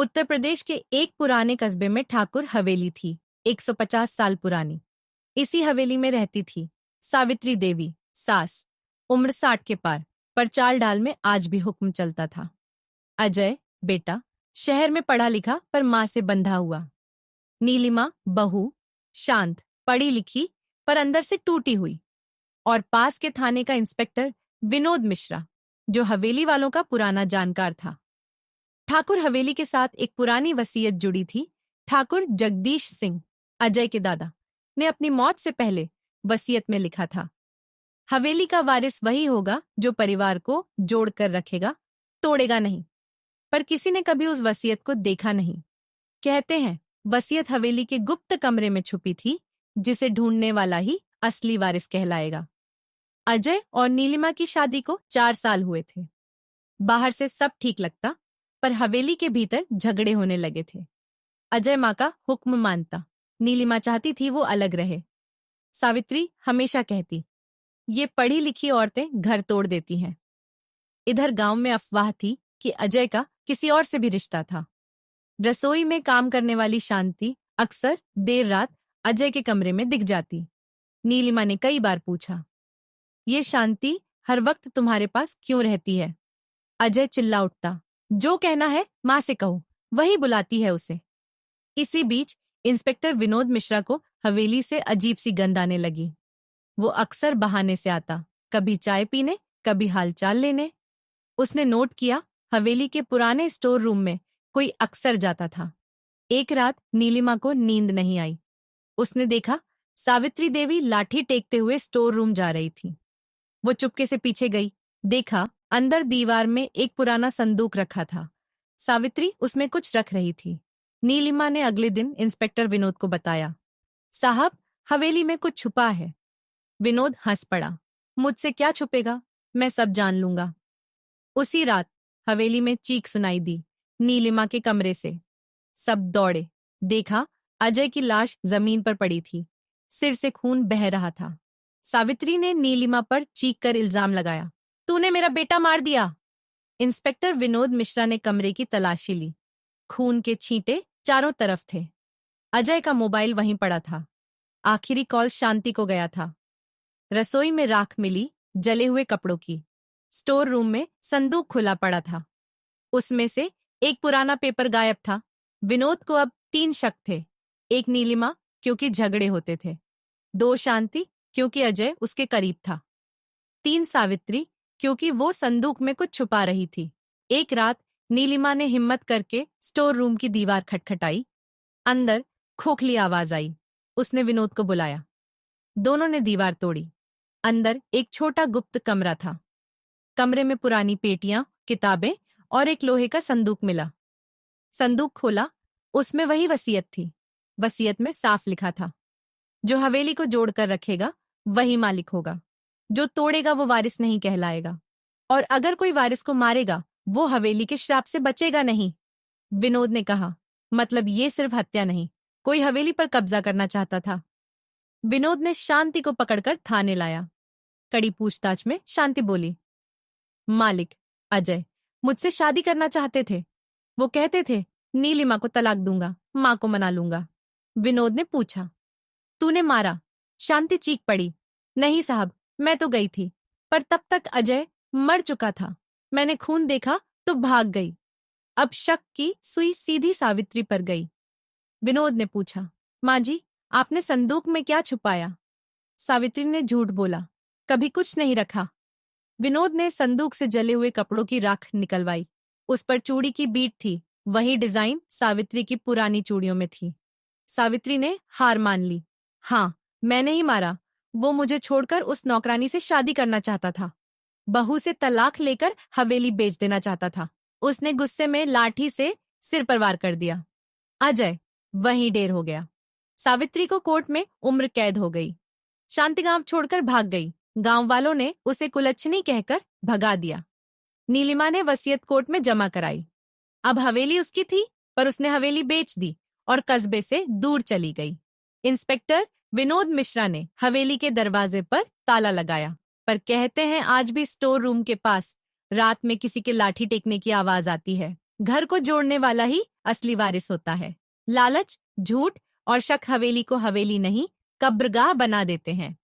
उत्तर प्रदेश के एक पुराने कस्बे में ठाकुर हवेली थी, 150 साल पुरानी। इसी हवेली में रहती थी सावित्री देवी, सास। उम्र 60 के पार, पर चाल डाल में आज भी हुक्म चलता था। अजय, बेटा, शहर में पढ़ा लिखा पर माँ से बंधा हुआ। नीलिमा, बहू, शांत, पढ़ी लिखी पर अंदर से टूटी हुई। और पास के थाने का इंस्पेक्टर विनोद मिश्रा, जो हवेली वालों का पुराना जानकार था। ठाकुर हवेली के साथ एक पुरानी वसीयत जुड़ी थी। ठाकुर जगदीश सिंह, अजय के दादा, ने अपनी मौत से पहले वसीयत में लिखा था, हवेली का वारिस वही होगा जो परिवार को जोड़कर रखेगा, तोड़ेगा नहीं। पर किसी ने कभी उस वसीयत को देखा नहीं। कहते हैं वसीयत हवेली के गुप्त कमरे में छुपी थी, जिसे ढूंढने वाला ही असली वारिस कहलाएगा। अजय और नीलिमा की शादी को 4 साल हुए थे। बाहर से सब ठीक लगता, पर हवेली के भीतर झगड़े होने लगे थे। अजय माँ का हुक्म मानता, नीलिमा चाहती थी वो अलग रहे। सावित्री हमेशा कहती, ये पढ़ी लिखी औरतें घर तोड़ देती हैं। इधर गांव में अफवाह थी कि अजय का किसी और से भी रिश्ता था। रसोई में काम करने वाली शांति अक्सर देर रात अजय के कमरे में दिख जाती। नीलिमा ने कई बार पूछा, ये शांति हर वक्त तुम्हारे पास क्यों रहती है? अजय चिल्ला उठता, जो कहना है माँ से कहो, वही बुलाती है उसे। इसी बीच इंस्पेक्टर विनोद मिश्रा को हवेली से अजीब सी गंध आने लगी। वो अक्सर बहाने से आता, कभी चाय पीने, कभी हालचाल लेने। उसने नोट किया, हवेली के पुराने स्टोर रूम में कोई अक्सर जाता था। एक रात नीलिमा को नींद नहीं आई। उसने देखा सावित्री देवी लाठी टेकते हुए स्टोर रूम जा रही थी। वो चुपके से पीछे गई। देखा, अंदर दीवार में एक पुराना संदूक रखा था। सावित्री उसमें कुछ रख रही थी। नीलिमा ने अगले दिन इंस्पेक्टर विनोद को बताया, साहब, हवेली में कुछ छुपा है। विनोद हंस पड़ा, मुझसे क्या छुपेगा, मैं सब जान लूंगा। उसी रात हवेली में चीख सुनाई दी, नीलिमा के कमरे से। सब दौड़े। देखा, अजय की लाश जमीन पर पड़ी थी, सिर से खून बह रहा था। सावित्री ने नीलिमा पर चीख कर इल्जाम लगाया, तूने मेरा बेटा मार दिया। इंस्पेक्टर विनोद मिश्रा ने कमरे की तलाशी ली। खून के छींटे चारों तरफ थे। अजय का मोबाइल वहीं पड़ा था। आखिरी कॉल शांति को गया था। रसोई में राख मिली, जले हुए कपड़ों की। स्टोर रूम में संदूक खुला पड़ा था। उसमें से एक पुराना पेपर गायब था। विनोद को अब 3 शक थे। एक नीलिमा, क्योंकि झगड़े होते थे। 2 शांति, क्योंकि अजय उसके करीब था। 3 सावित्री, क्योंकि वो संदूक में कुछ छुपा रही थी। एक रात नीलिमा ने हिम्मत करके स्टोर रूम की दीवार खटखटाई। अंदर खोखली आवाज आई। उसने विनोद को बुलाया। दोनों ने दीवार तोड़ी। अंदर एक छोटा गुप्त कमरा था। कमरे में पुरानी पेटियां, किताबें और एक लोहे का संदूक मिला। संदूक खोला, उसमें वही वसीयत थी। वसीयत में साफ लिखा था, जो हवेली को जोड़कर रखेगा वही मालिक होगा, जो तोड़ेगा वो वारिस नहीं कहलाएगा, और अगर कोई वारिस को मारेगा वो हवेली के श्राप से बचेगा नहीं। विनोद ने कहा, मतलब ये सिर्फ हत्या नहीं, कोई हवेली पर कब्जा करना चाहता था। विनोद ने शांति को पकड़कर थाने लाया। कड़ी पूछताछ में शांति बोली, मालिक अजय मुझसे शादी करना चाहते थे। वो कहते थे नीलिमा को तलाक दूंगा, माँ को मना लूंगा। विनोद ने पूछा, तूने मारा? शांति चीख पड़ी, नहीं साहब, मैं तो गई थी, पर तब तक अजय मर चुका था। मैंने खून देखा तो भाग गई। अब शक की सुई सीधी सावित्री पर गई। विनोद ने पूछा, माँ जी, आपने संदूक में क्या छुपाया? सावित्री ने झूठ बोला, कभी कुछ नहीं रखा। विनोद ने संदूक से जले हुए कपड़ों की राख निकलवाई। उस पर चूड़ी की बीट थी, वही डिजाइन सावित्री की पुरानी चूड़ियों में थी। सावित्री ने हार मान ली। हाँ, मैंने ही मारा। वो मुझे छोड़कर उस नौकरानी से शादी करना चाहता था। बहू से तलाक लेकर हवेली बेच देना चाहता था। उसने गुस्से में लाठी से सिर पर वार कर दिया। अजय वहीं ढेर हो गया। सावित्री को कोर्ट में उम्र कैद हो गई। शांति गांव छोड़कर भाग गई। गांव वालों ने उसे कुलच्छनी कहकर भगा दिया। नीलिमा ने वसीयत कोर्ट में जमा कराई। अब हवेली उसकी थी, पर उसने हवेली बेच दी और कस्बे से दूर चली गई। इंस्पेक्टर विनोद मिश्रा ने हवेली के दरवाजे पर ताला लगाया, पर कहते हैं आज भी स्टोर रूम के पास रात में किसी के लाठी टेकने की आवाज आती है। घर को जोड़ने वाला ही असली वारिस होता है। लालच, झूठ और शक हवेली को हवेली नहीं, कब्रगाह बना देते हैं।